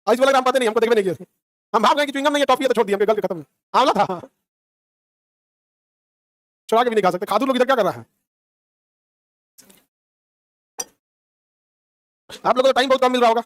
Ice वाला हम पता नहीं, हमको देखने नहीं किया। हम भाग गए कि च्युइंगम नहीं है, टॉफी है तो छोड़ दिया, हमके गल के खत्म। आंवला था, चुरा के भी नहीं खा सकते। खादू लोग इधर क्या कर रहा है? आप लोगों को टाइम बहुत कम मिल रहा होगा।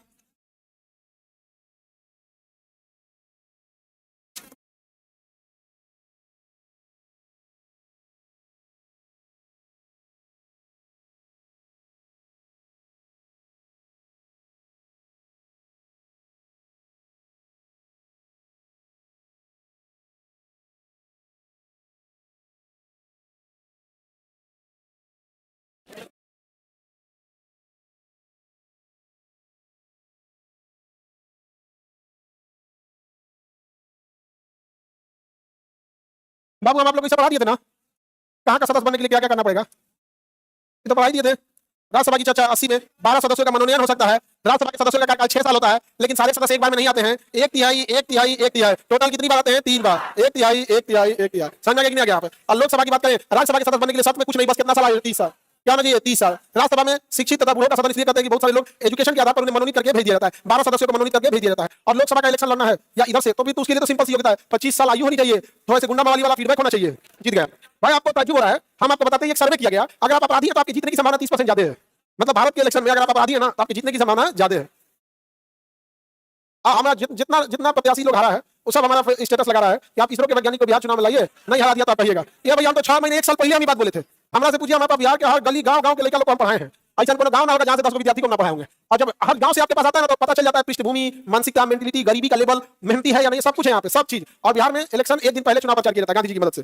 बाबू हम आप लोग को इसे पढ़ा दिए थे ना, कहाँ का सदस्य बनने के लिए क्या क्या करना पड़ेगा, ये तो पढ़ाई दिए थे। राज्यसभा की चर्चा 80 में 12 सदस्यों का मनोनयन हो सकता है। राज्यसभा के सदस्यों का कार्यकाल 6 साल होता है, लेकिन सारे सदस्य एक बार में नहीं आते हैं। एक तिहाई एक तिहाई एक तिहाई, टोटल कितनी बार आते हैं? 3 बार। एक तिहाई एक तिहाई एक तिहाई, समझ गया कि नहीं आ गया आप? और लोकसभा की बात करें, राज्यसभा के सदस्य बनने के लिए शर्त में कुछ नहीं, बस कितना साल आए? 30 साल। क्या होना चाहिए? 30 साल। राज्यसभा में शिक्षित तथा बूढ़ों का सदन इसलिए कहते हैं कि बहुत सारे लोग एजुकेशन के आधार पर उन्हें मनोनीत करके भेज दिया जाता है। 12 सदस्यों को मनोनीत करके भेज दिया जाता है। और लोकसभा का इलेक्शन लड़ना है या इधर से, तो भी तो उसके लिए तो सिंपल सी योग्यता है, 25 साल आयु होनी चाहिए, थोड़े से गुंडा मावाली वाला फीडबैक होना चाहिए, जीत गया। भाई आपको ताज्जुब हो रहा है, हम आपको बताते हैं एक सर्वे किया गया, अगर आप अपराधी हैं तो आपके जीतने की संभावना 30% ज्यादा है। मतलब भारत के इलेक्शन में अगर आप अपराधी है ना, तो आपके जीतने की संभावना ज्यादा है। हमारा जितना जितना प्रत्याशी लोग हारा है, वो सब हमारा स्टेटस लगा रहा है कि आप इसरो के वैज्ञानिक को बिहार चुनाव में लाइए, नहीं हरा दिया तो आप कहिएगा ये भैया हम तो 6 महीने 1 साल पहले हम ही बात बोले थे। हमरा से पूछिए, हम आपका बिहार के हर गली गांव के लड़का लोग को हम पढ़ाए हैं। ऐसा कोनो गांव ना होगा जहां से 10 विद्यार्थी को ना पढ़ाए होंगे। और जब हर गांव से आपके पास आता है ना, तो पता चल जाता है पृष्ठभूमि, मानसिकता, मेंटलिटी, गरीबी का लेवल, मेहनती है या नहीं, सब कुछ है यहाँ पे, सब चीज। और बिहार में इलेक्शन एक दिन पहले चुनाव प्रचार किया जाता है गांधी जी की मदद से।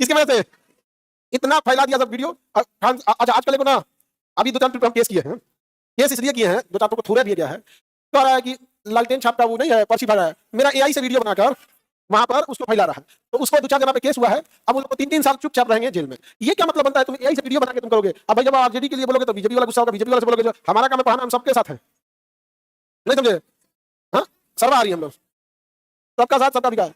किसकी वजह से इतना फैला दिया सब वीडियो। अच्छा आजकल को ना, अभी 2-4 हम केस किए हैं, केस इसलिए किए हैं, 2-4 को थोड़ा दिया गया है, तो आ रहा है कि लालटेन छाप का वो नहीं है, पर्ची फैला है, मेरा एआई से वीडियो बनाकर वहां पर उसको फैला रहा है, तो उसको 2-4 जगह पे केस हुआ है। अब उन लोग को 3-3 साल चुपचाप रहेंगे जेल में। ये क्या मतलब बनता है? तुम एआई से वीडियो बना के तुम करोगे। अब भाई जब आरजेडी के लिए बोलोगे तो बीजेपी वाला गुस्सा होगा, बीजेपी वाला से बोलोगे हमारा काम है पढ़ाना, हम सबके साथ है, नहीं समझे? हाँ, सर्वा आ रही है, हम लोग सबका साथ सबका विकास।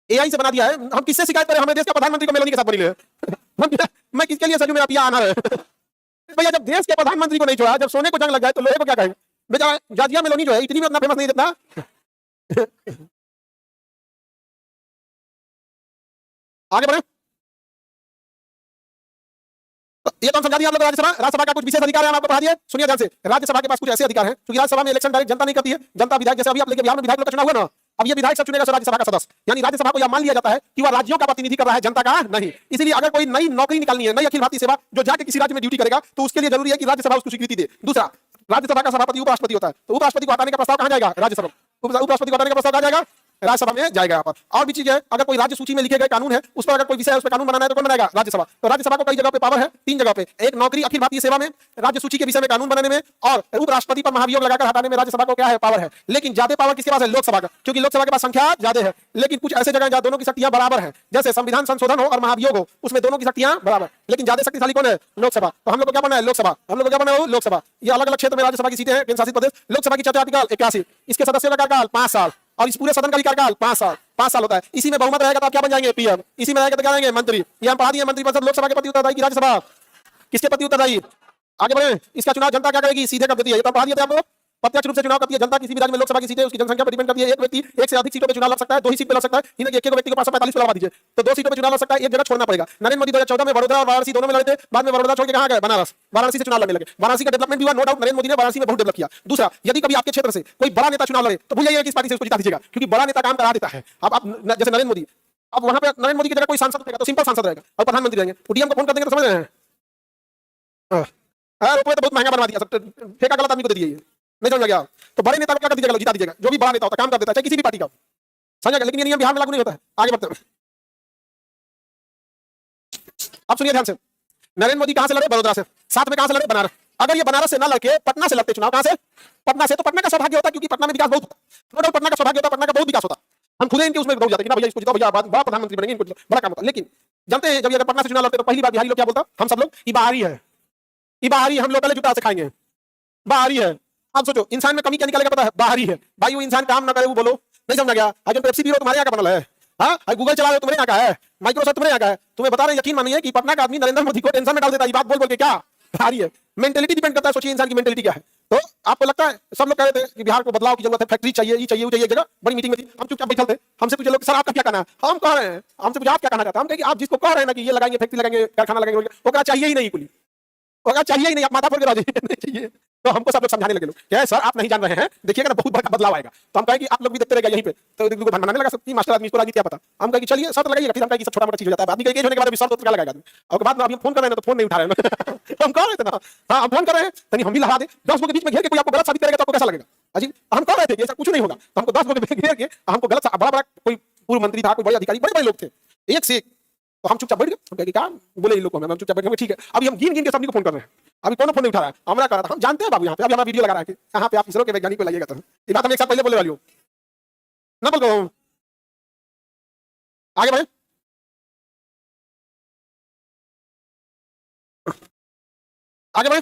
एआई से बना दिया है, हम किससे शिकायत करें? हमें देश का प्रधानमंत्री को मेलोनी के साथ बनी ले। मैं किसके लिए सजू, मेरा पिया आना है। भैया जब देश के प्रधानमंत्री को नहीं छोड़ा, जब सोने को जंग लग जाए तो लोहे को क्या कहेंगे? बेचारा जाजिया मेलोनी जो है इतनी भी उतना फेमस नहीं जितना। आगे बढ़े, तो ये तो हम समझा दिया आप लोग। राज्यसभा का कुछ विशेष अधिकार है, हम आपको पढ़ा दिए, सुनिए ध्यान से। राज्यसभा के पास कुछ ऐसे अधिकार हैं, क्योंकि राज्यसभा में इलेक्शन डायरेक्ट जनता नहीं करती है, जनता विधायक, जैसे अभी आप लेके बिहार में विधायक लोग का चुनाव हुआ ना, अब ये विधायक सब चुनेगा राज्यसभा का सदस्य, यानी राज्यसभा को यह मान लिया जाता है कि वह राज्यों का प्रतिनिधि कर रहा है, जनता का नहीं। इसीलिए अगर कोई नई नौकरी निकालनी है, नई अखिल भारतीय सेवा जो जाके किसी राज्य में ड्यूटी करेगा, तो उसके लिए जरूरी है कि राज्यसभा उसको स्वीकृति दे। दूसरा, राज्यसभा का सभापति उपराष्ट्रपति होता है, तो उपराष्ट्रपति को हटाने का प्रस्ताव कहां जाएगा? राज्यसभा। उपराष्ट्रपति को हटाने का प्रस्ताव कहां जाएगा? राज्यसभा में जाएगा। यहाँ पर और भी चीज है, अगर कोई राज्य सूची में लिखे गए कानून है, उस पर अगर कोई विषय है, उस पर कानून बनाना है तो कौन बनाएगा? राज्यसभा। तो राज्यसभा को कई जगह पे पावर है, 3 जगह पे, एक नौकरी अखिल भारतीय सेवा में, राज्य सूची के विषय में कानून बनाने में, और उपराष्ट्रपति पर महाभियोग लगाकर हटाने में राज्यसभा को क्या है? पावर है। लेकिन ज्यादा पावर किसके पास है? लोकसभा का, क्योंकि लोकसभा के पास संख्या ज्यादा है। लेकिन कुछ ऐसे जगह जहां दोनों की शक्तियां बराबर है, जैसे संविधान संशोधन हो और महाभियोग हो, उसमें दोनों की शक्तियां बराबर, लेकिन ज्यादा शक्तिशाली कौन है? लोकसभा। तो हम लोग को क्या बनना है? लोकसभा। हम लोग को क्या बनना है? लोकसभा। ये अलग अलग क्षेत्र में राज्यसभा की सीटें हैं, केंद्र शासित प्रदेश। लोकसभा की चर्चा आर्टिकल 81, इसके सदस्यों का कार्यकाल 5 साल, और इस पूरे सदन का भी कार्यकाल 5 साल, 5 साल होता है। इसी में बहुमत रहेगा तो आप क्या बन जाएंगे? पीएम। इसी में रहेगा तो क्या रहेंगे? मंत्री। ये हम पढ़ा दिए, मंत्रिपरिषद लोकसभा के प्रति उत्तरदायी की राज्यसभा किसके प्रति उत्तरदायी? आगे बढ़े, इसका चुनाव जनता क्या करेगी? सीधे कर देती है, ये तो पढ़ा दिया था आपको। प्रत्यक्ष रूप से चुनाव करती है जनता। किसी भी राज्य में लोकसभा की सीटें उसकी जनसंख्या पर डिपेंड करती है। एक व्यक्ति एक से अधिक सीटों पे चुनाव लड़ सकता है, 2 ही सीट पे लड़ सकता है, इन्हें एक व्यक्ति को 545 पे लगा दीजिए तो 2 सीटों पे चुनाव लड़ सकता है, एक जगह छोड़ना पड़ेगा। नरेंद्र मोदी 2014 में वडोदरा और वाराणसी दोनों में लड़े थे, बाद में वडोदरा छोड़ के कहां गए? बनारस। वाराणसी से चुनाव लड़ने लगे। वाराणसी का डेवलपमेंट भी हुआ, नो डाउट, नरेंद्र मोदी ने वाराणसी में बहुत डेवलप किया। दूसरा, यदि कभी आपके क्षेत्र से कोई बड़ा नेता चुनाव लड़े तो भूल जाइए किस पार्टी से उसको जिता दीजिएगा, क्योंकि बड़ा नेता काम करा देता है। अब आप जैसे नरेंद्र मोदी, अब वहां पे नरेंद्र मोदी की जगह कोई सांसद रहेगा तो सिंपल सांसद रहेगा और प्रधानमंत्री रहेंगे, डीएम को फोन कर देंगे तो समझ रहे हैं। रुपये तो बहुत महंगा बनवा दिया, ठेका गलत आदमी को दे दिए, नहीं समझ गया? तो बड़े नेता को क्या कर दीजिएगा? जिता दीजिएगा। जो भी बड़ा नेता होता है, काम कर देता है, चाहे किसी भी पार्टी का, समझ गया? लेकिन ये नियम बिहार में लागू नहीं होता है। आगे बढ़ते हैं, अब सुनिए ध्यान से। नरेंद्र मोदी कहां से लड़े? बड़ोदरा से। साथ में कहां से लड़े? बनारस। अगर ये बनारस से ना लड़के पटना से लड़ते चुनाव, कहां से? पटना से, तो पटना का सौभाग्य होता है, क्योंकि पटना में विकास बहुत होता है। नो डाउट पटना का सौभाग्य होता है, पटना का बहुत विकास होता है। हम खुद इनके उसमें बहुत जाते हैं कि ना भैया इसको जिताओ, भैया बड़ा प्रधानमंत्री बनेंगे, इनको बड़ा काम होता है। लेकिन जानते हैं जब ये पटना से चुनाव लड़ते तो पहली बार बिहारी लोग क्या बोलता? हम सब लोग, ये बाहरी है, ये बाहरी, हम लोग पहले जुटा से खाएंगे, बाहरी है। आप सोचो इंसान में कमी क्या निकालेगा? पता है? बाहरी है। भाई वो इंसान काम ना करे वो बोलो, नहीं समझा गया? आज पेप्सी पी रहे हो, तुम्हारे यहाँ का बनल है? हाँ गूगल चला रहे हो तुम्हारे यहाँ का है, माइक्रोसॉफ्ट तुम्हारे यहाँ का है, तुम्हें बता रहे यकीन मानिए कि पटना का आदमी नरेंद्र मोदी को टेंशन में डाल देता है, ये बात बोल बोल के क्या आ रही है। मेंटेलिटी डिपेंड करता है, सोचिए इंसान की मेंटेलिटी क्या है। तो आपको लगता है सब लोग कह रहे थे कि बिहार को बदलाव की जरूरत है, फैक्ट्री चाहिए, ये चाहिए वो चाहिए, एक जगह बड़ी मीटिंग में थी, हम चुपचाप बैठे थे, हमसे पूछे लोग सर आपका क्या कहना है, हम कह रहे हैं, हमसे पूछे आप क्या कहना चाहते हैं, हम कहें कि आप जिसको कह रहे हैं ना कि ये लगाएंगे फैक्ट्री लगाएंगे कारखाना लगाएंगे, वो कहा चाहिए ही नहीं, कुली वो कहा चाहिए ही नहीं, आप माथा फोड़ के राजी नहीं चाहिए। तो हमको सब लोग समझाने लगे, लोग क्या सर आप नहीं जान रहे हैं, देखिएगा ना बहुत बड़ा बदलाव आएगा। तो हम कहें कि आप लोग भी देखते रहेगा यहीं पे, तो एक दूसरे को बनाने लगा सकती मास्टर आदमी इसको राजी क्या पता। हम कहें कि चलिए शर्त लगाइएगा, फिर हम कहें कि सब छोटा मोटा चीज हो जाता है, आदमी के होने के बाद भी शर्त क्या लगाएगा आदमी, और बाद में अभी हम फोन कर रहे हैं तो फोन नहीं उठा रहे हैं हम कह रहे थे ना, हाँ हम फोन कर रहे हैं तनी हम भी लगा दे, 10 लोग के बीच में घेर के कोई आपको गलत साबित करेगा तो आपको कैसा लगेगा। अजी हम कह रहे थे कि ऐसा कुछ नहीं होगा, तो हमको 10 लोग घेर के हमको गलत, बड़ा बड़ा कोई पूर्व मंत्री था, कोई बड़े अधिकारी, बड़े बड़े लोग थे, एक से एक, तो हम चुपचाप बैठ गए, हम कहे क्या बोले इन लोग को, हम चुपचाप बैठ गए, ठीक है। अभी हम गिन गिन के सभी को फोन कर रहे हैं, अभी कौन फोन नहीं उठा रहा है, हमारा कर रहा था, हम जानते हैं बाबू यहाँ पे, अभी हमारा वीडियो लगा रहा है कि यहाँ पे आप इसरो के वैज्ञानिक को लाइएगा, तो ये बात हम एक साथ पहले बोले वाली हो ना, बोल दो आगे बढ़े, आगे बढ़े,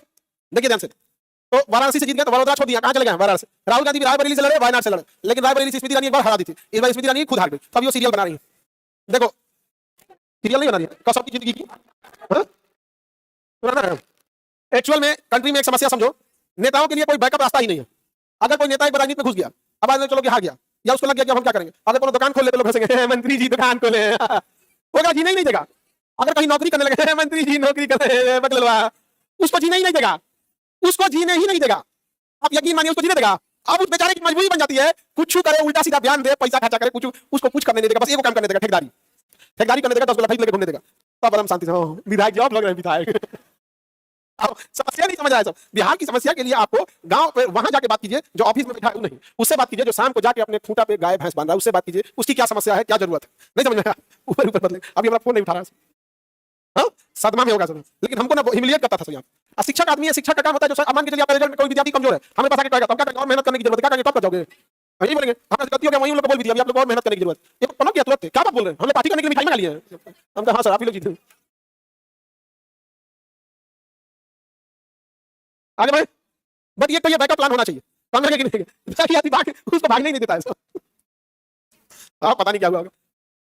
देखिए ध्यान से। तो वाराणसी से जीत गया तो वडोदरा छोड़ दिया, कहां चले गए वाराणसी। राहुल गांधी भी रायबरेली से लड़े, वायनाड से लड़े, लेकिन रायबरेली से स्मृति ईरानी एक बार हरा दी थी, इस बार स्मृति ईरानी खुद हार गई, तब वो सीरियल बना रही है। देखो सीरियल नहीं बना रही है, कसम की जिंदगी की, एक्चुअल में कंट्री में एक समस्या समझो, नेताओं के लिए कोई बैकअप रास्ता ही नहीं है। अगर कोई नेता एक बार राजनीति में घुस गया, अब आज चलो कि हार गया, या उसको लग गया कि हम क्या करेंगे, अगर कोई दुकान खोल ले तो लोग हंसेंगे मंत्री जी दुकान खोले होगा, जीने ही नहीं देगा। अगर कहीं नौकरी करने लगे मंत्री जी नौकरी करे बदलवा, उसको जीने ही नहीं देगा, उसको जीने ही नहीं देगा। आप यकीन मानिए उसको जीने देगा। अब उस बेचारे की मजबूरी बन जाती है, कुछ करे उल्टा सीधा बयान दे, पैसा खर्चा करे, कुछ उसको कुछ करने नहीं देगा, बस एक काम करने देगा, ठेकेदारी ठेकेदारी करने देगा, 10 गोला खरीद लेके घूमने देगा, तब आराम शांति से विधायक जॉब लग रहे हैं विधायक समस्या नहीं समझ रहा है सब। बिहार की समस्या के लिए आपको गांव पे वहां जाके बात कीजिए, जो ऑफिस में बैठा है नहीं, उससे बात कीजिए, जो शाम को जाके अपने खूंटा पे गाय भैंस बांध रहा है, उससे बात कीजिए, उसकी क्या समस्या है, क्या जरूरत है, नहीं समझ में आया। ऊपर ऊपर बदले, अभी हमारा फोन नहीं उठा रहा है, हाँ सदमा में होगा सर, लेकिन हमको ना ह्यूमिलिएट करता था सर। यहाँ शिक्षक आदमी है, शिक्षक का काम होता है, जो मान के चलिए आप रिजल्ट में कोई विद्यार्थी कमजोर है, हमें पास आके कहेगा, तो क्या और मेहनत करने की जरूरत है, क्या टॉप कर जाओगे, यही बोलेंगे, हमें गलती हो गया, वही लोग बोल भी दिया, अभी आप लोग और मेहनत करने की जरूरत है, ये पनप किया तुरंत, क्या बात बोल रहे हैं, हमने पार्टी करने के लिए मिठाई मंगा ली है, हम कहा हाँ सर आप ही लोग जीते। आगे बढ़े, बट ये तो ये बैकअप प्लान होना चाहिए, समझ कि नहीं, उसको भागने नहीं देता है आप पता नहीं क्या हुआ।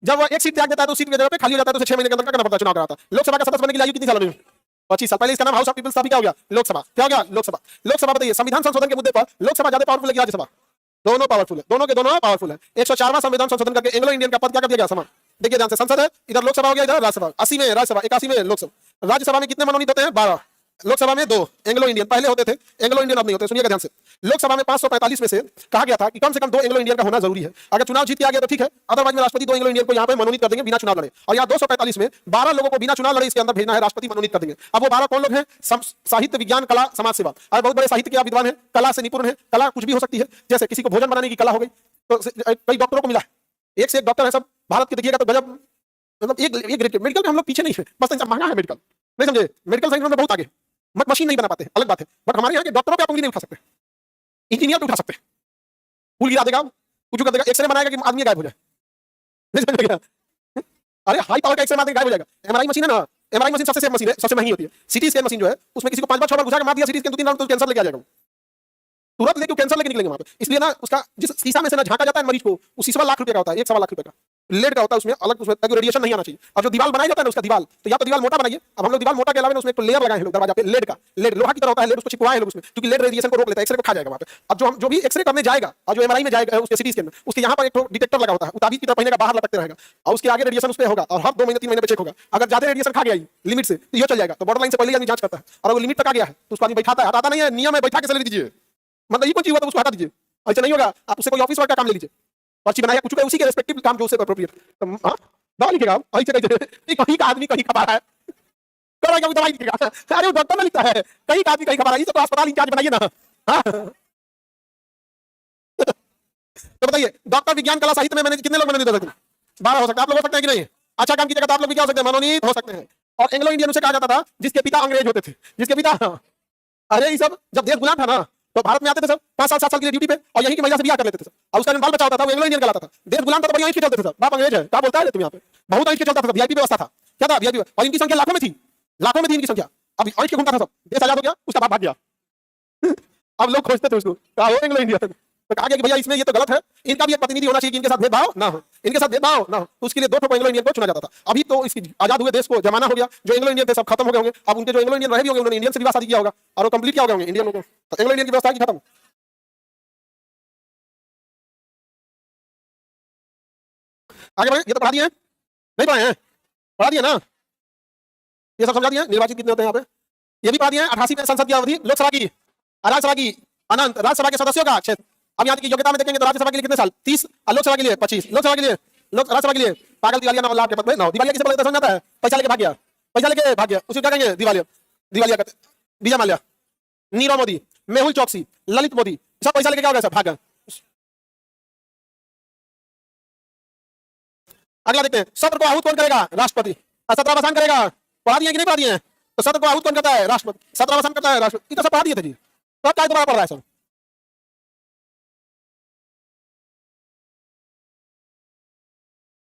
जब वो एक सीट त्याग देता है तो सीट की जगह पे खाली हो जाता है, तो 6 महीने के अंदर क्या करना पड़ता है, चुनाव कराता है। लोकसभा का सदस्य बनने के लिए आयु कितनी साल होनी है, 25 साल। पहले इसका नाम हाउस ऑफ पीपल्स था, अभी क्या हो गया लोकसभा, क्या हो गया लोकसभा। लोकसभा बताइए संविधान संशोधन के मुद्दे पर लोकसभा ज्यादा पावरफुल है कि राज्यसभा, दोनों पावरफुल है, दोनों के दोनों पावरफुल है। 104वां संविधान संशोधन करके एंग्लो इंडियन का पद क्या कर दिया गया, समान। देखिए ध्यान से, संसद है इधर, लोकसभा हो गया इधर, राज्यसभा 80 में राज्यसभा, 81 में लोकसभा। राज्यसभा में कितने मनोनीत होते हैं, 12, लोकसभा में 2 एंग्लो इंडियन पहले होते थे, एंग्लो इंडियन अब नहीं होते। सुनिएगा ध्यान से, लोकसभा में 545 में से कहा गया था कि कम से कम 2 एंग्लो इंडियन का होना जरूरी है। अगर चुनाव जीत के आ गया तो ठीक है, अदरवाइज में राष्ट्रपति 2 एंग्लो इंडियन को यहाँ पे मनोनीत कर देंगे बिना चुनाव लड़े। और यहाँ 245 में 12 लोगों को बिना चुनाव लड़े इसके अंदर भेजना है, राष्ट्रपति मनोनीत कर देंगे। अब वो 12 कौन लोग हैं, साहित्य, विज्ञान, कला, समाज सेवा, और बहुत बड़े साहित्य के आप विद्वान हैं, कला से निपुण है, कला कुछ भी हो सकती है, जैसे किसी को भोजन बनाने की कला हो गई, तो कई डॉक्टरों को मिला है, एक से एक डॉक्टर है सब भारत के, देखिएगा तो गजब, मतलब एक ग्रेड। मेडिकल में हम लोग पीछे नहीं है, बस महंगा है मेडिकल, नहीं समझे, मेडिकल साइंस में बहुत आगे, मशीन नहीं बना पाते अलग बात है, बट हमारे यहाँ के डॉक्टरों पे आप उंगली नहीं उठा सकते, इंजीनियर पे उठा सकते, फूल गिरा देगा, कुछ कर देगा, एक्सरे बनाएगा कि आदमी गायब हो जाए, नहीं समझ गया। अरे हाई पावर का एक्सरे मारने गायब हो जाएगा। एमआरआई मशीन है ना, एमआरआई मशीन सबसे सेफ मशीन है, सबसे महंगी होती है। सिटी स्कैन मशीन जो है उसमें किसी को 5 बार 6 बार घुसा के मार दिया सिटी स्कैन 2-3 राउंड तो कैंसर लेके आ जाएगा, तुरंत लेके कैंसर लेके निकलेंगे वहां पे। इसलिए ना उसका जिस शीशा में से ना झांका जाता है मरीज को, उस शीशा लाख रुपए का होता है, 1 सवा लाख रुपए का लेड का होता है, उसमें अलग, उसमें ताकि रेडिएशन नहीं आना चाहिए। और जो दीवार बनाया जाता है ना उसका दीवार, तो या तो दीवार मोटा बनाइए, अब हम लोग दीवार मोटा के अलावा उसमें एक लेयर लगाए हैं लोग दरवाजा पे, लेड का, लेड लोहा की तरह होता है, लेड उसको चिपकाए हैं लोग उसमें, क्योंकि लेड रेडिएशन को रोक लेता है, एक्सरे को खा जाएगा वहां पे। अब जो भी एक्सरे करने जाएगा और जो एमआरआई में जाएगा उसके सिटी स्कैन में, उसके यहाँ पर एक डिटेक्टर लगा होता है, ताबीज की तरह पहने का बाहर लटकते रहेगा, और उसके आगे रेडिएशन उस पे होगा, और हर 2 महीने 3 महीने पे चेक होगा। अगर ज्यादा रेडिएशन खा गया लिमिट से तो ये चल जाएगा, तो बॉर्डर लाइन से पहले आदमी जांच करता है, और वो लिमिट तक आ गया है तो उसको आदमी बैठाता है, हटाता नहीं है, नियम है बैठा के सैलरी दीजिए, मतलब ये कोई चीज हुआ तो उसको हटा दीजिए, ऐसा नहीं होगा। आप उससे कोई ऑफिस वर्क का काम ले लीजिए, पर्ची बनाया कुछ उसी के रेस्पेक्टिव काम जो उससे अप्रोप्रिएट, हां दवा लिखेगा, ऐसे कहीं का आदमी कहीं खा रहा है, कराएगा दवाई लिखेगा, अरे वो डॉक्टर ना लिखता है, कहीं का आदमी कहीं खा रहा है, इसे तो अस्पताल इंचार्ज बनाइए ना। हाँ तो बताइए डॉक्टर, विज्ञान, कला, साहित्य में मैंने कितने लोग मनोनीत हो सकते हैं, 12 हो सकते हैं। आप लोग हो सकते हैं कि नहीं, अच्छा काम कीजिएगा तो आप लोग भी क्या हो सकते हैं, मनोनीत हो सकते हैं। और एंग्लो इंडियन उसे कहा जाता था जिसके पिता अंग्रेज होते थे, जिसके पिता, अरे ये सब जब देश गुलाम था ना तो भारत में आते थे सब 5 साल 7 साल के लिए ड्यूटी पे, और यहीं की महिला से ब्याह कर लेते थे सब, और उसका बाल बच्चा होता था वो एंग्लो इंडियन कहलाता था। देश गुलाम था तो बढ़िया चलते थे सब, बाप अंग्रेज है क्या बोलता है तुम यहाँ पे, बहुत ऐठ के चलता था, वीआईपी व्यवस्था था, क्या था वीआईपी, और इनकी संख्या लाखों में थी, लाखों में थी इनकी संख्या। अब ऐठ के घूमता था सब, देश आजाद हो गया, उसका बाप भाग गया अब लोग खोजते थे उसको, क्या हो एंग्लो इंडियन, तो कहा गया कि भैया इसमें ये तो गलत है, इनका भी एक प्रतिनिधि होना चाहिए कि इनके साथ भेदभाव ना हो, इनके साथ भेदभाव ना हो। तो उसके लिए 2 ठो एंग्लो इंडियन को चुना जाता था। अभी तो इसकी आजाद हुए देश को जमाना हो गया, जो एंग्लो इंडियन थे सब खत्म हो गए होंगे। अब उनके जो एंग्लो इंडियन रहे भी होंगे उन्होंने इंडियन से विवाह शादी किया होगा और वो कंप्लीट किया होगा इंडियन लोगों को, तो एंग्लो इंडियन की व्यवस्था की खत्म। आगे बढ़े, ये तो पढ़ा दिए हैं, नहीं पढ़ाए हैं, पढ़ा दिए ना, ये सब समझा दिए। निर्वाचित कितने होते हैं यहाँ पे, ये भी पढ़ा दिए हैं। 88 में संसद की अवधि, लोकसभा की, राज्यसभा की अनंत, राज्यसभा के सदस्यों का क्षेत्र। अब यहाँ की योग्यता में देखेंगे तो राज्यसभा के लिए कितने साल, 30, और लोकसभा के लिए 25, लोकसभा के लिए, राज्यसभा के लिए पागल दिवालिया नाम आपके पद में 9। दिवालिया किसे बोलते हैं समझ आता है, पैसा लेके भाग गया, पैसा लेके भाग गया, उसे क्या कहेंगे, दिवालिया, दिवालिया कहते। विजय माल्या, नीरव मोदी, मेहुल चौकसी, ललित मोदी, सब पैसा लेके क्या हो गया, सब भाग गए। अगला देखते हैं, सत्र को आहूत कौन करेगा, राष्ट्रपति। सत्रावसान करेगा, पढ़ा दिए कि नहीं पढ़ा दिए हैं, तो सत्र को आहूत कौन करता है, राष्ट्रपति। सत्रावसान करता है राष्ट्रपति, तो सब पढ़ा दिए थे जी, तो क्या दोबारा पढ़ रहा है सब।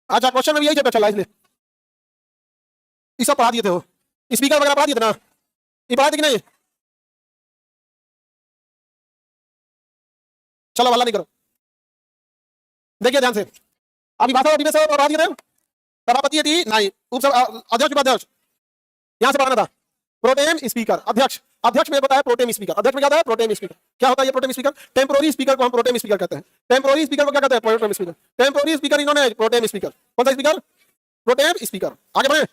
अच्छा क्वेश्चन में यही चल रहा है इसलिए ये सब पढ़ा दिए थे, वो स्पीकर वगैरह पढ़ा दिए थे ना, ये पढ़ा थे कि नहीं। चलो वाला नहीं करो, देखिए ध्यान से, अभी भाषा अधिवेशन पढ़ा दिए थे, सभापति टी नहीं, अध्यक्ष उपाध्यक्ष यहां से पढ़ाना था। प्रोटेम स्पीकर, अध्यक्ष, अध्यक्ष में बताया प्रोटेम स्पीकर, अध्यक्ष में क्या होता है, प्रोटेम स्पीकर। क्या होता है ये प्रोटेम स्पीकर, टेम्पोररी स्पीकर को हम प्रोटेम स्पीकर कहते हैं। टेम्पोररी स्पीकर को क्या कहते हैं, प्रोटेम स्पीकर। टेम्पोररी स्पीकर इन्होंने प्रोटेम स्पीकर, कौन सा स्पीकर, प्रोटेम स्पीकर। आगे बढ़े,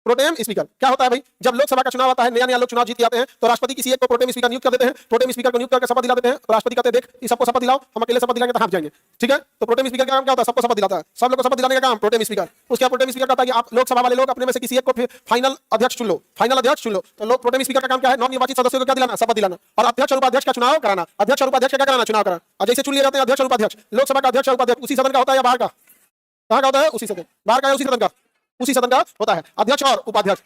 प्रोटेम स्पीकर क्या होता है भाई, जब लोकसभा का चुनाव आता है, नया नया लोग चुनाव जीत के आते हैं, तो राष्ट्रपति किसी एक को प्रोटेम स्पीकर नियुक्त कर देते हैं। प्रोटेम स्पीकर को नियुक्त करके शपथ दिला देते हैं, तो राष्ट्रपति कहते हैं देख इस सबको शपथ दिलाओ, हम अकेले शपथ दिलाएंगे तो हाफ जाएंगे, ठीक है। तो प्रोटेम स्पीकर का काम क्या होता है, सबको शपथ दिलाता है, सब लोग को शपथ दिलाने का काम प्रोटेम स्पीकर। उसके प्रोटेम स्पीकर कहता है कि आप लोकसभा वाले लोग अपने में से किसी एक को फाइनल अध्यक्ष चुन लो, फाइनल अध्यक्ष चुन लो। तो लोग प्रोटेम स्पीकर का काम क्या है, नव निर्वाचित सदस्यों को क्या दिलाना, शपथ दिलाना, और अध्यक्ष और उपाध्यक्ष का चुनाव कराना, अध्यक्ष और उपाध्यक्ष का क्या कराना, चुनाव कराना। और जैसे चुन लिए जाते हैं अध्यक्ष और उपाध्यक्ष, लोकसभा का अध्यक्ष और उपाध्यक्ष उसी सदन का होता है या बाहर का, कहाँ का होता है, उसी सदन, बाहर का है उसी सदन का, उसी सदन का होता है। अध्यक्ष और उपाध्यक्ष,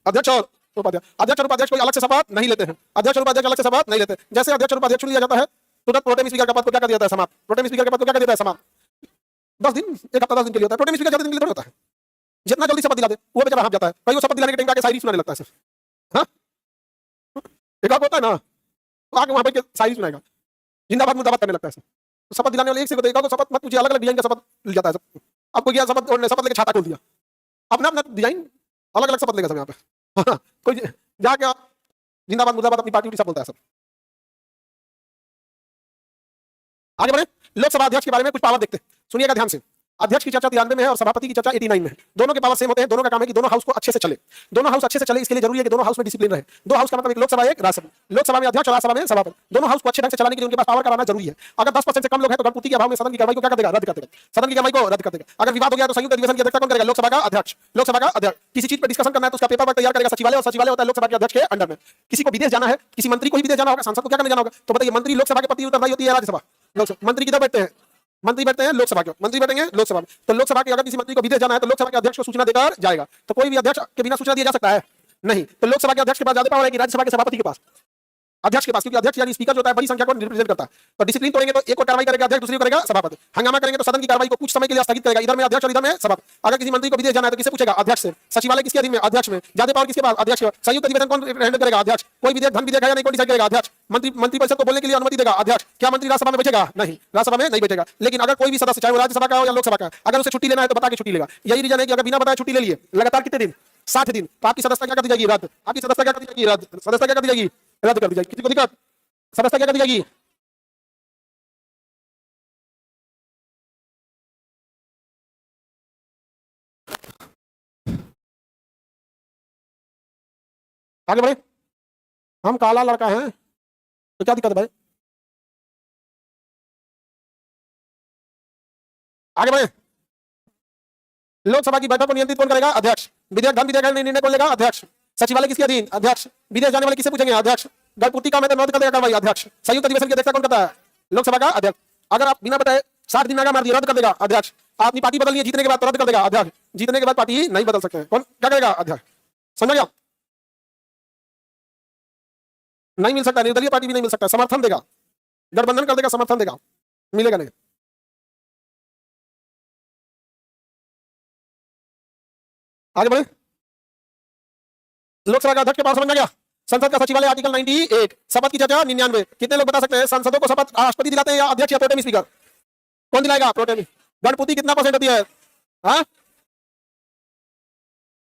अध्यक्ष और उपाध्यक्ष, अध्यक्ष और उपाध्यक्ष कोई अलग से शपथ नहीं लेते हैं, अध्यक्ष और उपाध्यक्ष अलग से शपथ नहीं लेते। जैसे अध्यक्ष और उपाध्यक्ष चुन लिया जाता है तुरंत प्रोटेम स्पीकर का पद को क्या कर दिया जाता है, समाप्त। प्रोटेम स्पीकर के पद को क्या कर दिया जाता है, समाप्त। 10 दिन, एक हफ्ता 10 दिन के लिए होता है। प्रोटेम स्पीकर ज्यादा दिन के लिए थोड़ा होता है, जितना जल्दी शपथ दिला दे वो बेचारा भाग जाता है। कई वो शपथ दिलाने के टाइम आके शायरी सुनाने लगता है सिर्फ, हाँ एक होता है ना, तो आके वहां पे शायरी सुनाएगा, जिंदाबाद मुर्दाबाद करने लगता है। तो शपथ दिलाने वाले एक से को देखा तो शपथ मत पूछिए, अलग अलग डिजाइन का शपथ मिल जाता है सब। आपको क्या शपथ लेके छाता खोल दिया, अपना अपना डिजाइन अलग अलग शपथ लेगा सब यहाँ पे। कोई जाके आप जिंदाबाद मुर्दाबाद अपनी पार्टी सब बोलता है सब। आगे बढ़े, लोकसभा अध्यक्ष के बारे में कुछ पावर देखते हैं, सुनिएगा ध्यान से। अध्यक्ष की चर्चा 93 में है और सभापति की चर्चा 89 में है। दोनों के पावर सेम होते हैं, दोनों का काम है कि दोनों हाउस को अच्छे से चले, दोनों हाउस अच्छे से चले। इसके लिए जरूरी है कि दोनों हाउस में डिसिप्लिन रहे। दो हाउस का मतलब एक लोकसभा एक राज्यसभा, लोकसभा में अध्यक्ष और राज्यसभा में सभापति, दोनों हाउस को अच्छे ढंग से चलाने के लिए उनके पास पावर कराना जरूरी है। अगर 10% से कम लोग हैं तो गणपूर्ति के अभाव में सदन की कार्रवाई को क्या कर देगा, रद्द कर देगा, सदन की कार्रवाई को रद्द कर देगा। अगर विवाद हो गया तो संयुक्त अधिवेशन की अध्यक्षता कौन करेगा, लोकसभा का अध्यक्ष, लोकसभा का अध्यक्ष। किसी चीज पर डिस्कशन करना है तो उसका पेपर वर्क तैयार करेगा सचिवालय, और सचिवालय होता है लोकसभा के अध्यक्ष के अंडर में। किसी को विदेश जाना है, किसी मंत्री को ही विदेश जाना होगा, सांसद को क्या करने जाना होगा, तो बताइए मंत्री लोकसभा के प्रति उत्तरदायी होती है राज्यसभा, लोकसभा। मंत्री किधर बैठते हैं, मंत्री बैठते हैं लोकसभा के, मंत्री बैठेंगे लोकसभा में। तो लोकसभा के अगर किसी मंत्री को विदेश जाना है तो लोकसभा के अध्यक्ष को सूचना देकर जाएगा। तो कोई भी अध्यक्ष के बिना सूचना दिया जा सकता है नहीं। तो लोकसभा के अध्यक्ष के पास ज्यादा पावर है कि राज्यसभा के सभापति के पास, अध्यक्ष के पास, क्योंकि अध्यक्ष यानी स्पीकर जो होता है बड़ी संख्या को रिप्रेजेंट करता है। तो डिसिप्लिन तोड़ेंगे तो एक को कार्रवाई करेगा अध्यक्ष, दूसरी को करेगा सभापति। हंगामा करेंगे तो सदन की कार्रवाई को कुछ समय के लिए स्थगित करेगा, इधर में अध्यक्ष और इधर में सभापति। अगर किसी मंत्री को विदेश जाना है तो किसे पूछेगा, अध्यक्ष से। सचिवालय किसके अधीन में, अध्यक्ष में। ज्यादा पावर किसके पास, अध्यक्ष। संयुक्त अधिवेशन कौन हैंडल करेगा, अध्यक्ष। कोई विधेयक धन विधेयक है या नहीं, कौन डिसाइड करेगा, अध्यक्ष। मंत्री परिषद को बोलने के लिए अनुमति देगा, अध्यक्ष। क्या मंत्री राज्यसभा में बैठेगा, नहीं, राज्यसभा में नहीं बैठेगा। लेकिन अगर कोई भी सदस्य, चाहे वो राज्यसभा का हो या लोकसभा का, अगर उसे छुट्टी लेना है तो बता के छुट्टी लेगा। यही रीजन है कि अगर बिना बताए छुट्टी ले लिए लगातार कितने दिन, 60 दिन, तो आपकी सदस्यता क्या कर दी जाएगी, रद्द। आपकी सदस्यता क्या कर दी जाएगी, रद्द। सदस्यता क्या कर दी जाएगी, रद्द कर दी जाएगी। किसी को दिक्कत, सदस्यता क्या कर दी जाएगी। आगे बढ़े, हम काला लड़का हैं तो क्या दिक्कत है भाई। आगे बढ़े, लोकसभा की बैठक को नियंत्रित कौन करेगा, अध्यक्ष। विधेयक धन विधेयक निर्णय कौन लेगा, अध्यक्ष। सचिवालय किसके अधीन, अध्यक्ष। विदेश जाने वाले किसे पूछेंगे, अध्यक्ष। गणपूर्ति का रद्द कर देगा कार्रवाई, अध्यक्ष। संयुक्त अधिवेशन की अध्यक्षता कौन करता है, लोकसभा का अध्यक्ष। अगर आप बिना बताए 60 दिन आगे मार दिया, रद्द कर देगा, अध्यक्ष। आपने पार्टी बदल ली जीतने के बाद तो रद्द कर देगा, अध्यक्ष। जीतने के बाद पार्टी नहीं बदल सकते, कौन क्या करेगा, अध्यक्ष। समझ गया, नहीं मिल सकता, निर्दलीय पार्टी भी नहीं मिल सकता, समर्थन देगा, गठबंधन कर देगा, समर्थन देगा, मिलेगा नहीं। आगे बढ़े, लोकसभा का अध्यक्ष के पास समझ आ गया। संसद का सचिवालय आर्टिकल 98, शपथ की चर्चा 99। कितने लोग बता सकते हैं संसदों को शपथ राष्ट्रपति दिलाते हैं या अध्यक्ष या प्रोटेम स्पीकर? कौन दिलाएगा? प्रोटेम। गणपूर्ति कितना परसेंट होती है? हाँ,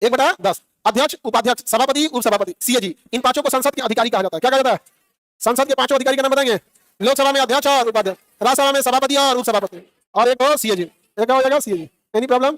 1/10। अध्यक्ष, उपाध्यक्ष, सभापति, उपसभापति, सीएजी, इन पांचों को संसद के अधिकारी कहा जाता है। क्या कहा जाता है? संसद के पांचों अधिकारी का नाम बताएंगे? लोकसभा में अध्यक्ष और उपाध्यक्ष, राज्यसभा में सभापति और उपसभापति, और एक और सीएजी। एक हो जाएगा सीएजी। Any problem?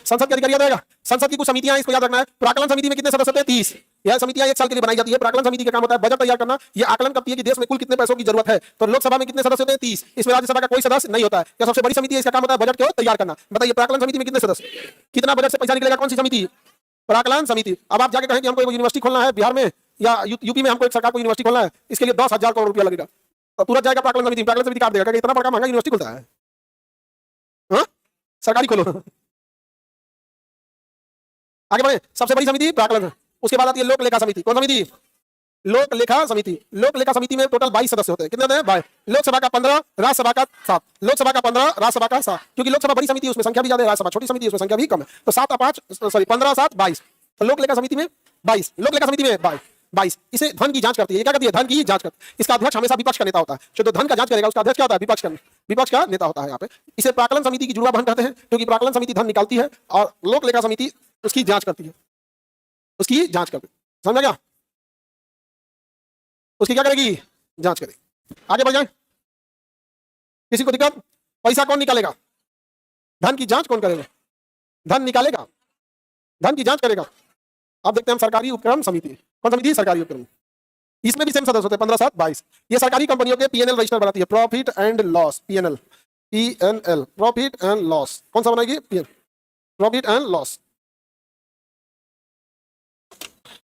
संसद के अधिकारी याद रहेगा। संसद की कुछ समितियां, इसको याद रखना है। प्राकलन समिति में कितने सदस्य होते हैं? 30। यह समितियां 1 साल के लिए बनाई जाती है। प्राकलन समिति का काम होता है बजट तैयार करना। यह आकलन करती है कि देश में कुल कितने पैसों की जरूरत है। तो लोकसभा में कितने सदस्य होते हैं? 30। इसमें राज्यसभा का कोई सदस्य नहीं होता है। यह सबसे बड़ी समिति है, इसका काम होता है बजट को तैयार करना। बताइए प्राकलन समिति में कितने सदस्य, कितना बजट से पैसा निकलेगा? कौन सी समिति? प्राकलन समिति। अब आप जाके कहें कि हमको एक यूनिवर्सिटी खोलना है बिहार में या यूपी में, हमको एक सरकार को यूनिवर्सिटी खोलना है, इसके लिए 10,000 करोड़ रुपया लगेगा, तो तुरंत जाएगा प्राकलन समिति। प्राकलन समिति काट देगा कि इतना बड़ा महंगा यूनिवर्सिटी खुलता है, सरकारी खोलो। आगे बढ़े। सबसे बड़ी समिति प्राकलन। उसके बाद आती है लोक लेखा समिति। कौन समिति? लोक लेखा समिति। लोक लेखा समिति में टोटल 22 सदस्य होते हैं। कितने होते हैं? 22। लोकसभा का 15, राज्यसभा का 7। लोकसभा का 15, राज्यसभा का 7, क्योंकि लोकसभा बड़ी समिति है, उसमें संख्या भी ज्यादा है, राज्यसभा छोटी समिति है, उसमें संख्या भी कम है। तो 7 और 5 सॉरी 15 7 22। तो लोक लेखा समिति में 22। लोक लेखा समिति में 22। इसे धन की जांच करती है। ये क्या करती है? धन की जांच करती है। इसका अध्यक्ष हमेशा विपक्ष का नेता होता है। जो धन का जांच करेगा उसका अध्यक्ष क्या होता है? विपक्ष का नेता होता है यहाँ पे। इसे प्राकलन समिति की जुड़वा बहन कहते हैं, क्योंकि प्राकलन समिति धन निकालती है और लोक लेखा समिति उसकी जांच करती है, उसकी जांच करती। समझ गया? उसकी क्या करेगी? जांच करेगी। आगे बढ़ जाए। किसी को दिक्कत? पैसा कौन निकालेगा? धन की जांच कौन करेगा? धन निकालेगा, धन की जांच करेगा। अब देखते हैं हम सरकारी उपक्रम समिति। कौन समिति? सरकारी उपक्रम। इसमें भी सेम सदस्य होते हैं 15 7 22। ये सरकारी कंपनियों के पीएनएल रजिस्टर बनाती है, profit and loss. PNL, profit and loss. कौन सा बनाएगी? Profit and loss.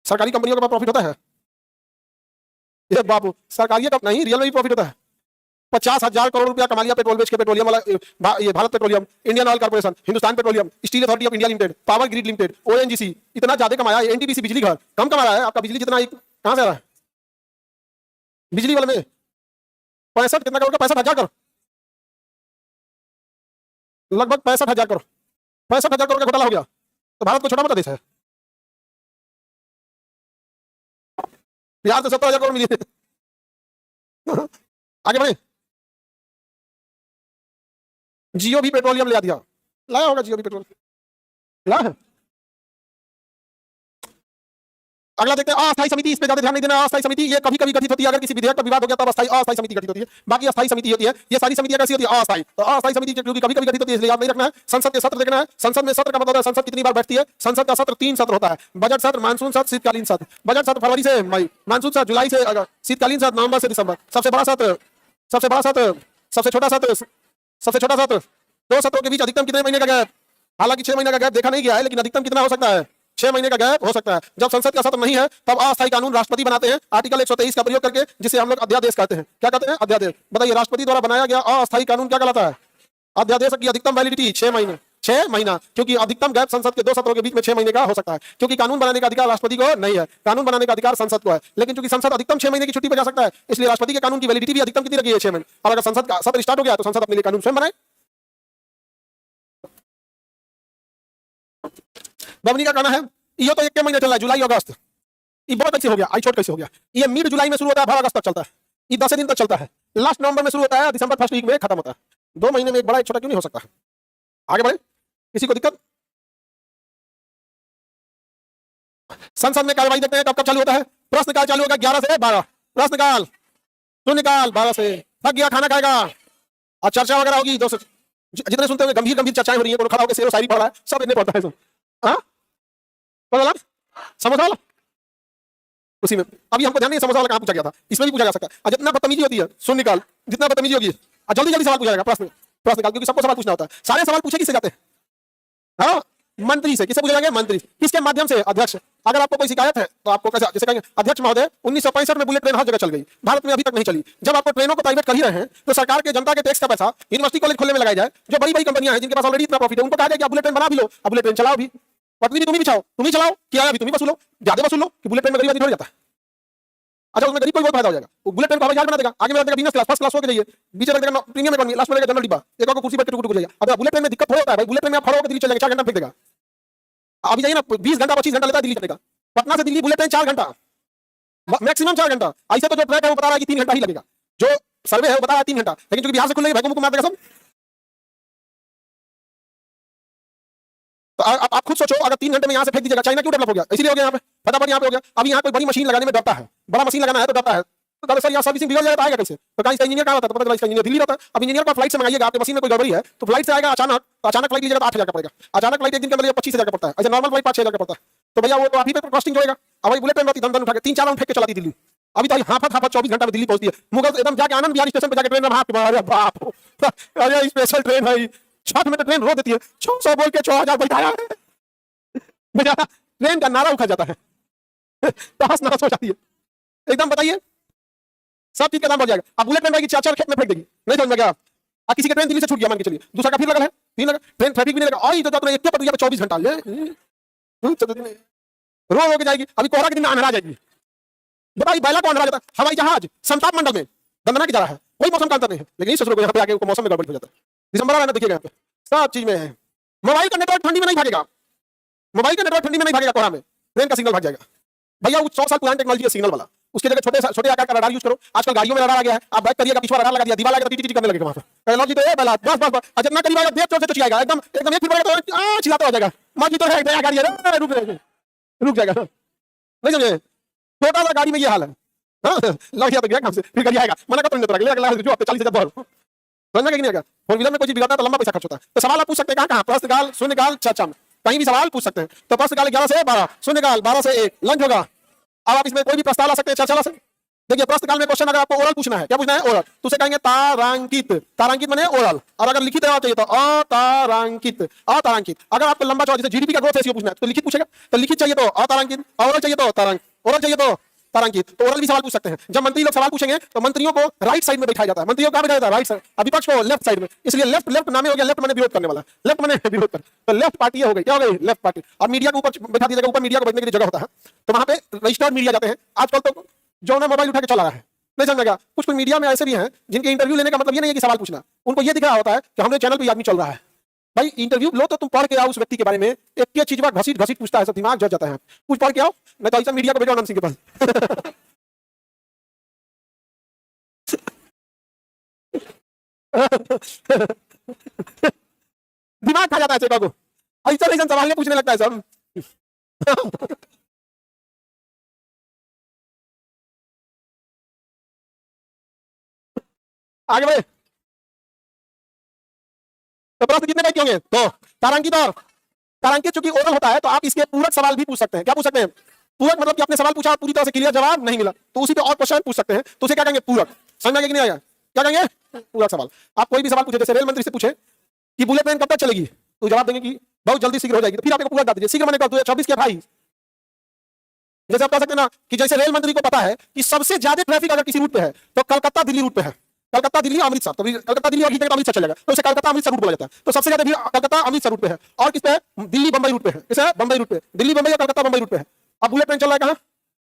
सरकारी कंपनियों के पास प्रॉफिट होता है? ये बाबू, सरकारी का नहीं, रियल में भी प्रॉफिट होता है। 50,000 करोड़ रुपया कमा लिया पेट्रोल बेच के। पेट्रोलियम वाला ये Bharat petroleum, Indian oil corporation, Hindustan petroleum, steel authority of India limited, power grid limited, ONGC, इतना ज्यादा कमाया। एनटीपीसी बिजली घर कम कमा रहा है। आपका बिजली जितना कहां से आ रहा है? बिजली वाले में 65 कितना करोड़ का? 65,000 करोड़, लगभग 65,000 करोड़। 65,000 करोड़ का घोटाला हो गया। तो भारत को छोटा मोटा देश है? बिहार तो 70,000 करोड़ मिली। आगे बढ़े। जियो भी पेट्रोलियम ले दिया। लाया होगा जियो भी पेट्रोल, लाया है। अगला देखते हैं अस्थायी समिति। इस पे ज्यादा ध्यान नहीं देना। अस्थायी समिति ये कभी कभी गठित होती है, अगर किसी विधेयक पर विवाद हो गया तब अस्थायी समिति गठित होती है। बाकी अस्थायी समिति होती है। ये सारी समितियां कैसी होती है? अस्थायी। तो अस्थायी समिति क्योंकि कभी कभी गठित होती है इसलिए याद नहीं रखना है। संसद के सत्र देखना है। संसद में सत्र का मतलब है संसद कितनी बार बैठती है। संसद का सत्र 3 सत्र होता है। बजट सत्र, मानसून सत्र, शीतकालीन सत्र। बजट सत्र फरवरी से मई, मानसून सत्र जुलाई से अगस्त, शीतकालीन सत्र नवंबर से दिसंबर। सबसे बड़ा सत्र, सबसे छोटा सत्र, 2 सत्रों के बीच अधिकतम कितने महीने का गैप? हालांकि 6 महीने का गैप देखा नहीं गया है, लेकिन अधिकतम कितना हो सकता है? 6 महीने का गैप हो सकता है। जब संसद का सत्र नहीं है तब अस्थायी कानून राष्ट्रपति बनाते हैं आर्टिकल 123 का प्रयोग करके, जिसे हम लोग अध्यादेश कहते हैं। क्या कहते हैं? अध्यादेश। बताइए राष्ट्रपति द्वारा बनाया गया अस्थायी कानून क्या कहलाता है? अध्यादेश की अधिकतम वैलिडिटी 6 महीने। 6 महीना, क्योंकि अधिकतम गैप संसद के 2 सत्रों के बीच में 6 महीने का हो सकता है, क्योंकि कानून बनाने का अधिकार राष्ट्रपति को नहीं है, कानून बनाने का अधिकार संसद को है। लेकिन क्योंकि संसद अधिकतम 6 महीने की छुट्टी पर जा सकता है, इसलिए राष्ट्रपति के कानून की वैलिडिटी भी अधिकतम कितनी रखी है? 6 महीने। और अगर संसद का सत्र स्टार्ट हो गया तो संसद अपने लिए कानून स्वयं बनाए। बवनी का कहना है ये तो 1 महीने चल रहा है, जुलाई अगस्त। ये बहुत कैसे हो गया? आई छोट कैसे हो गया? ये मिड जुलाई में शुरू होता है, 12 अगस्त तक चलता है। ये 10 दिन तक चलता है। लास्ट नवंबर में शुरू होता है, दिसंबर फर्स्ट वीक में खत्म होता है। 2 महीने में एक बड़ा एक छोटा क्यों नहीं हो सकता? आगे बढ़े। किसी को दिक्कत? संसद में कार्यवाही देखते हैं कब कब चालू होता है। प्रश्नकाल चालू होगा 11 से 12। प्रश्नकाल, शून्यकाल 12 से। थक गया खाना खाएगा और चर्चा वगैरह होगी। जितने सुनते होंगे गंभीर चर्चाएं हो रही है, खड़ा होकर शेर शायरी पढ़ रहा है, सब इतने पढ़ता है सब। समोसा वाला उसी में। अभी हमको ध्यान नहीं समोसा वाला कहां पूछा गया था, इसमें भी पूछा जा सकता है। जितना बदतमीजी होती है शून्यकाल, जितना बदतमीजी होगी जल्दी जल्दी सवाल पूछा जाएगा। प्रश्नकाल, क्योंकि सबको सवाल पूछना होता है। सारे सवाल पूछे किससे जाते हैं? हाँ, मंत्री से। किससे पूछे जाएंगे? मंत्री। किसके माध्यम से? अध्यक्ष। अगर आपको कोई शिकायत है तो आपको कैसे, जैसे कहेंगे अध्यक्ष महोदय 1965 में बुलेट ट्रेन हर जगह चल गई, भारत में अभी तक नहीं चली। जब आपको ट्रेनों को प्राइवेट कर ही रहे हैं तो सरकार के जनता के टैक्स का पैसा यूनिवर्सिटी कॉलेज खोलने में लगाया जाए। जो बड़ी बड़ी कंपनियां हैं जिनके पास ऑलरेडी इतना प्रॉफिट है, उनको कहा जाए कि आप बुलेट ट्रेन बना भी लो, अब बुलेट ट्रेन चलाओ भी। पटरी भी तुम ही बिछाओ, तुम ही चलाओ, किराया भी तुम ही वसूलो, ज्यादा वसूलो कि बुलेट ट्रेन में गरीब आदमी थोड़ी जाता है। अच्छा, उसमें गरीब को बहुत फायदा हो जाएगा। वो बुलेट ट्रेन को हवाई जहाज बना देगा, आगे में रख देगा बिजनेस क्लास, फर्स्ट क्लास होकर जाइए, बीच में रख प्रीमियम इकोनॉमी, लास्ट में रहेगा जनरल डिब्बा, एक और कुर्सी पर टुक टुक जाएगा। अब बुलेट ट्रेन में दिक्कत हो जाता है भाई, बुलेट ट्रेन में आप खड़े होकर दिल्ली चलेंगे, 4 घंटा फेंक देगा। अभी जाइए ना, 20 घंटा 25 घंटा लेता है दिल्ली जाने का। पटना से दिल्ली बुलेट ट्रेन 4 घंटा, मैक्सिमम 4 घंटा। ऐसे तो जो ट्रैक है वो बता रहा है कि 3 घंटा ही लगेगा, जो सर्वे है वो बता रहा है 3 घंटा, लेकिन क्योंकि बिहार से खुलेगी भैगों को मार देगा सब। तो आप खुद सोचो, अगर 3 घंटे में यहाँ से फेंक दीजिएगा, चाइना क्यों डेवलप हो गया? इसीलिए हो गया यहाँ पे, फटाफट यहाँ पे हो गया। अभी यहाँ कोई बड़ी मशीन लगाने में डरता है, बड़ा मशीन लगाना है तो डरता है, तो कहते सर यहाँ सर्विसिंग बिगड़ जाएगा तो आएगा कैसे? तो कहीं इंजीनियर कहाँ होता है? तो पता चला इंजीनियर दिल्ली रहता है। अब इंजीनियर को फ्लाइट से मंगाइएगा, आपके मशीन में कोई गड़बड़ी है तो फ्लाइट से आएगा अचानक, तो अचानक फ्लाइट लीजिएगा तो 8,000 का पड़ेगा, अचानक फ्लाइट एक दिन के अंदर 25,000 का पड़ता है, ऐसे नॉर्मल फ्लाइट 5-6,000 का पड़ता है। तो भैया वो तो आप ही पे कॉस्टिंग होएगा। अब वही बुलेट ट्रेन रहती, दम उठा के 3-4 राउंड फेंक के चलाती दिल्ली। अभी तो हाफत 24 घंटा में दिल्ली पहुंचती है। मुगल एकदम जाके आनंद विहार स्टेशन पे जाके ट्रेन में हाथ, अरे बाप, अरे स्पेशल ट्रेन भाई, 60 मिनट ट्रेन रो देती है, 600 बोल के 6,000 बैठाया बेचारा, ट्रेन का नारा उखड़ जाता है तो हंस नहस हो जाती है एकदम। बताइए, सब चीज का दाम बढ़ जाएगा। अब बुलेट ट्रेन रहेगी 4-4 खेत में फेंक देगी, नहीं समझ में गया? किसी का ट्रेन दिल्ली से छूट गया मान के चलिए, दूसरा का फिर लगा है, फिर लगा ट्रेन, ट्रैफिक भी नहीं लगा, आई तो एक पड़ गया 24 घंटा रो हो के जाएगी। अभी कोहरा के दिन में अंधेरा जाएगी। बताइए बैला को अंधेरा जाता है। हवाई जहाज समताप मंडल में गंदना की जा रहा है, कोई मौसम का अंतर नहीं है, लेकिन इस सोचो यहाँ पे आके मौसम में गड़बड़ी हो जाता है। दिसंबर आना देखिएगा यहाँ पे सब चीज में है। मोबाइल का नेटवर्क ठंडी में नहीं भागेगा, मोबाइल का नेटवर्क ठंडी में नहीं भागेगा, कोहरा में ट्रेन का सिग्नल भाग जाएगा। भैया वो 100 साल पुरानी टेक्नोलॉजी है सिग्नल वाला, उसके जगह छोटे आकार का रडार यूज करो। आजकल गाड़ियों में रडार आ गया है, आप बैक करिएगा, पीछे रडार लगा दिया, दीवार लगा टीटी करने लगेगा वहां पर। टेक्नोलॉजी तो है पहला, बस जितना करीब आएगा देख चोर से चिल्लाएगा, एकदम एकदम एक फिर तो चिल्लाता हो जाएगा, मां की तो है नया गाड़ी है, रुक जाएगा, नहीं समझे? छोटा सा गाड़ी में ये हाल है। लग गया तो गया काम से, फिर गाड़ी आएगा, मना कर तो नहीं लगेगा जो आपके 40,000 बहुत समझ में नहीं आएगा। 4 व्हीलर में कोई चीज बिगड़ता है तो लंबा पैसा खर्च होता है। तो सवाल आप पूछ सकते हैं कहाँ, प्रश्नकाल शून्यकाल चर्चा में कहीं भी सवाल पूछ सकते हैं। तो प्रश्नकाल 11 से 12, शून्यकाल 12 से 1 लंच होगा। अब आप इसमें कोई भी प्रस्ताव ला सकते हैं, चर्चा ला सकते हैं। देखिए प्रश्नकाल में क्वेश्चन अगर आपको ओरल पूछना है, क्या पूछना है? ओरल, तो उसे कहेंगे तारांकित, तारांकित माने ओरल, और अगर लिखित रहना चाहिए तो अतारांकित, अतारांकित। अगर आपको लंबा चौड़ा जैसे जीडीपी का ग्रोथ रेशियो पूछना है तो लिखित पूछेगा, तो लिखित चाहिए तो अतारांकित, ओरल चाहिए तो तारांकित, ओरल चाहिए तो तारांकित। तो ओरल भी सवाल पूछ सकते हैं। जब मंत्री लोग सवाल पूछेंगे तो मंत्रियों को राइट साइड में बैठाया जाता है, मंत्रियों को कहां बैठाया जाता है? राइट साइड, विपक्ष को लेफ्ट साइड में, इसलिए लेफ्ट लेफ्ट नामे हो गया, लेफ्ट माने विरोध करने वाला, लेफ्ट माने विरोध कर, तो लेफ्ट पार्टी हो गई, क्या हो गई? Left party. और मीडिया को ऊपर बैठा दिया जाएगा, ऊपर मीडिया को बैठने के लिए जगह होता है, तो वहां पे रजिस्टर्ड मीडिया जाते हैं। आजकल तो जो ना मोबाइल उठा के चला रहा है, नहीं समझेगा? कुछ मीडिया में ऐसे भी हैं जिनके इंटरव्यू लेने का मतलब ये नहीं है कि सवाल पूछना, उनको ये दिख रहा होता है कि हमारे चैनल पे आदमी चल रहा है। भाई इंटरव्यू लो तो तुम पढ़ के आओ उस व्यक्ति के बारे में, एक चीज बात घसीट घसीट पूछता है, सब दिमाग जल जाता है। कुछ पढ़ के आओ, नहीं तो ऐसा मीडिया को भेजो आनंद सिंह के पास। दिमाग खा जाता है चेका को, ऐसा नहीं सवाल पूछने लगता है सब। आगे बढ़े, तो प्रश्न कितने टाइप के होंगे? तो तारांकित और तारांकित चूंकि ओरल होता है तो आप इसके पूरक सवाल भी पूछ सकते हैं। क्या पूछ सकते हैं? पूरक मतलब कि आपने सवाल पूछा, पूरी तरह से क्लियर जवाब नहीं मिला तो उसी पे और क्वेश्चन पूछ सकते हैं, तो उसे क्या कहेंगे? पूरक। समझ में आया कि नहीं आया? क्या कहेंगे? पूरक सवाल। आप कोई भी सवाल पूछे, जैसे रेल मंत्री से पूछे कि बुलेट ट्रेन कब तक चलेगी, तो जवाब देंगे कि बहुत जल्दी शीघ्र हो जाएगी, तो फिर आपको पूरक बता दीजिए, शीघ्र मैंने कहा 2024 के 28। जैसे आप कह सकते हैं ना कि जैसे रेल मंत्री को पता है कि सबसे ज्यादा ट्रैफिक अगर किसी रूट पे है तो कलकत्ता दिल्ली रूट पे है, कलकत्ता दिल्ली अमृतसर, तो कलकत्ता दिल्ली और घीटेगा तो अमृतसर चलेगा, तो उसे कलकत्ता अमृतसर रूट बोला जाता है। तो सबसे ज्यादा भीड़ कलकत्ता अमृतसर रूट पे है, और किस पे है? दिल्ली बंबई रूट पे है। किस है? बंबई रूट पे, दिल्ली बंबई या कलकत्ता बंबई रूट पे है। अब बुलेट ट्रेन चल रहा है कहाँ?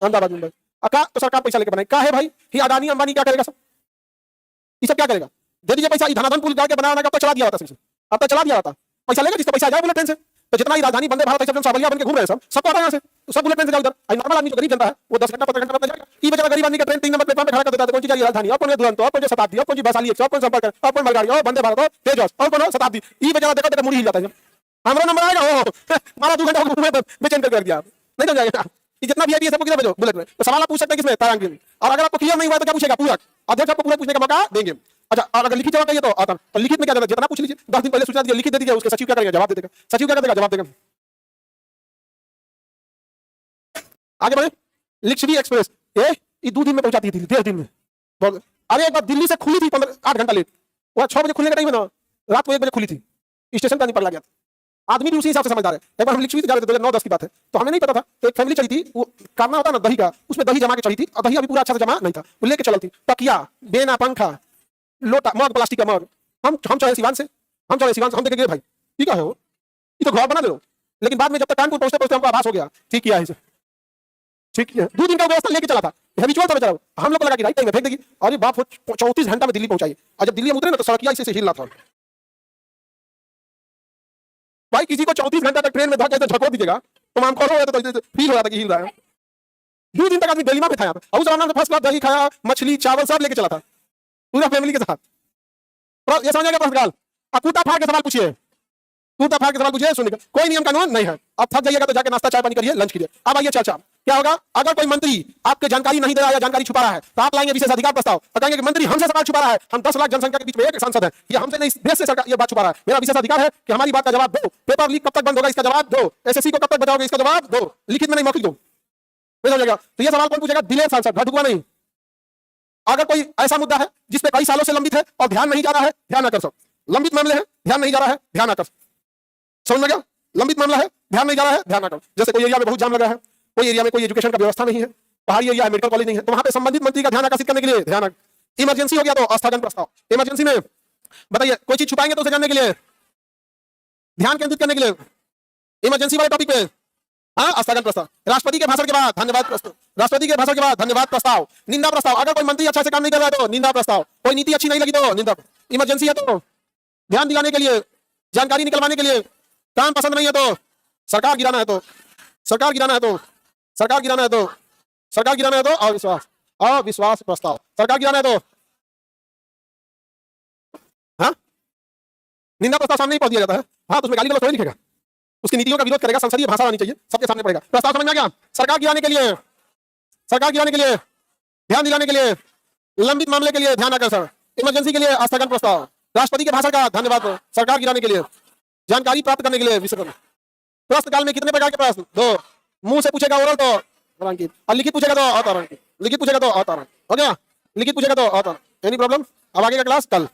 अहमदाबाद मुंबई। अका तो सरकार पैसा लेकर बनाए, क्या है भाई? ये अडानी अंबानी क्या करेगा? सब ये सब क्या करेगा? दे दीजिए पैसा, धनाधन पुल जाके बनाना, अब तक चला दिया होता, अब तक चला दिया होता, पैसा लेगा जिसका पैसा जाए बुलेट ट्रेन से। तो जितना ही राजधानी वंदे भारत सब सावलिया बन के घूम रहे हैं, सब आ रहा है यहाँ से, तो सब बुलेट ट्रेन से जाओ उधर। नॉर्मल आदमी जो गरीब जनता है वो 10 घंटा 15 घंटा में जाएगा। ये बेचारा गरीब आदमी का ट्रेन 3 नंबर प्लेटफॉर्म पे खड़ा कर देता है, कौन सी चाहिए? राजधानी, और कौन दुरंतो, और कौन शताब्दी, और कौन वैशाली एक्सप्रेस, और कौन संपर्क, और कौन मालगाड़ी, और वंदे भारत, और तेजस, और कौन शताब्दी। ये बेचारा देखो देखो मुड़ी हिल जाता है। हमारा नंबर आएगा, हो मारा 2 घंटा बेचैन कर दिया, नहीं समझ जाएगा। जितना भी है सबको किधर भेजो? बुलेट में। तो सवाल आप पूछ सकते हैं किसमें? तारांकित। और अगर आपको क्लियर नहीं हुआ तो क्या पूछेगा? पूरक। अध्यक्ष आपको पूरा पूछने का मौका देंगे। अच्छा, और अगर लिखित जवाब चाहिए तो आता, तो लिखित में क्या देना? जितना पूछ लीजिए, 10 दिन पहले सूचना दीजिए, लिखित दे दीजिए, उसके सचिव क्या करेगा? जवाब दे देगा। सचिव क्या करेगा? जवाब देगा। आगे बढ़े, लिच्छवी एक्सप्रेस ये 2 दिन में पहुंचाती थी, 1.5 दिन में। अरे एक बार दिल्ली से खुली थी 8 घंटा लेट, वह 6 बजे खुलने का टाइम है ना, रात को 1 बजे खुली थी, स्टेशन का नहीं पकड़ा गया था। आदमी भी उसी हिसाब से समझदार है। एक बार हम लिच्छवी जा रहे थे, 2009-10 की बात है, तो हमें नहीं पता था, तो एक फैमिली चली थी, वो करना होता ना दही का, उसमें दही जमा के चली थी, और दही अभी पूरा अच्छा से जमा नहीं था, वो लेके चलती, तकिया, बेना, पंखा, लोटा, मग, प्लास्टिक का मग। हम चले सिवान से, हम देखे भाई ठीक है, ये तो घर बना दो। लेकिन बाद में जब तक कानपुर पहुंचते हमको आभास हो गया, ठीक किया है इसे, ठीक है। 2 दिन का व्यवस्था लेके चला था, हैबिचुअल था बेचारा, हम लोग को लगा कि राइट टाइम में फेंक देगी, और बाप 34 घंटा में दिल्ली पहुंचाई। और जब दिल्ली उतरे ना तो सड़किया इसे हिल रहा था। भाई किसी को 34 घंटा तक ट्रेन में धक्के से झकोर दीजिएगा तो मान करो तो फील हो रहा था कि हिल रहा है। 2 दिन तक आदमी दिल्ली में था यहाँ पे, अब उस जमाने में फर्स्ट क्लास दही खाया, मछली चावल सब लेके चला था पूरा फैमिली के साथ। तो ये समझ गया पुरस्कार। अब कूटा फाड़ के सवाल पूछिए, कूटा फाड़ के सवाल पूछिए, सुनिए कोई नियम कानून नहीं है। अब थक जाइएगा तो जाके नाश्ता चाय पानी करिए, लंच कीजिए। अब आइए चर्चा, क्या होगा अगर कोई मंत्री आपके जानकारी नहीं दे रहा है या जानकारी छुपा रहा है तो आप लाएंगे विशेष अधिकार प्रस्ताव और कहेंगे कि मंत्री हमसे सवाल छुपा रहा है, हम 10 लाख जनसंख्या के बीच में एक सांसद है, ये हमसे नहीं देश से सरकार ये बात छुपा रहा है, मेरा विशेष अधिकार है कि हमारी बात का जवाब दो। पेपर लीक कब तक बंद होगा इसका जवाब दो, एसएससी को कब तक बचाओगे इसका जवाब दो, लिखित में नहीं मौखिक दो। समझेगा? तो ये सवाल कौन पूछेगा? दिलेर सांसद, ढुकवा नहीं। अगर कोई ऐसा मुद्दा है जिसपे कई सालों से लंबित है और ध्यान नहीं जा रहा है, ध्यान आकर्षण, लंबित मामले हैं ध्यान नहीं जा रहा है, ध्यान आकर्षण, समझ में गया? लंबित मामला है ध्यान नहीं जा रहा है, ध्यान आकर्षण। जैसे कोई एरिया में बहुत जाम लगा है, कोई एरिया में कोई एजुकेशन का व्यवस्था नहीं है, पहाड़ी एरिया है, मेडिकल कॉलेज नहीं है, तो वहां पे संबंधित मंत्री का ध्यान आकर्षित करने के लिए ध्यान। इमरजेंसी हो गया तो स्थगन प्रस्ताव। इमरजेंसी में बताइए कोई चीज छुपाएंगे तो उसे जानने के लिए, ध्यान केंद्रित करने के लिए, इमरजेंसी वाले टॉपिक पे हाँ स्थगन प्रस्ताव। राष्ट्रपति के भाषण के बाद धन्यवाद प्रस्ताव, राष्ट्रपति के भाषण के बाद धन्यवाद प्रस्ताव। निंदा प्रस्ताव, अगर कोई मंत्री अच्छा से काम नहीं कर रहा है तो निंदा प्रस्ताव, कोई नीति अच्छी नहीं लगी तो निंदा। इमरजेंसी है तो ध्यान दिलाने के लिए, जानकारी निकलवाने के लिए, काम पसंद नहीं है तो सरकार गिराना है, तो सरकार गिराना है, तो सरकार गिराना है, तो सरकार गिराना है, तो अविश्वास, अविश्वास प्रस्ताव। सरकार गिराना है तो हाँ निंदा प्रस्ताव सामने ही पहुंच दिया जाता है। हाँ तो उसमें गाली गलौज थोड़ी लिखेगा, उसकी नीतियों का विरोध करेगा, संसदीय भाषा आनी चाहिए, सबके सामने पड़ेगा। प्रस्ताव समझ में आ गया? सरकार गिराने के लिए, सरकार गिराने के लिए, ध्यान दिलाने के लिए, लंबित मामले के लिए ध्यान आकर्षण, इमरजेंसी के लिए स्थगन प्रस्ताव, राष्ट्रपति के भाषण का धन्यवाद, सरकार गिराने के लिए, जानकारी प्राप्त करने के लिए विषय। प्रश्नकाल में कितने प्रकार के प्रश्न? 2। मुंह से पूछेगा ओरल तो तारांकित, और लिखित पूछेगा तो अतारांकित, लिखित पूछेगा तो अतारांकित। हो गया? लिखित पूछेगा तो अतारांकित। Any problem? अब आगे का क्लास कल।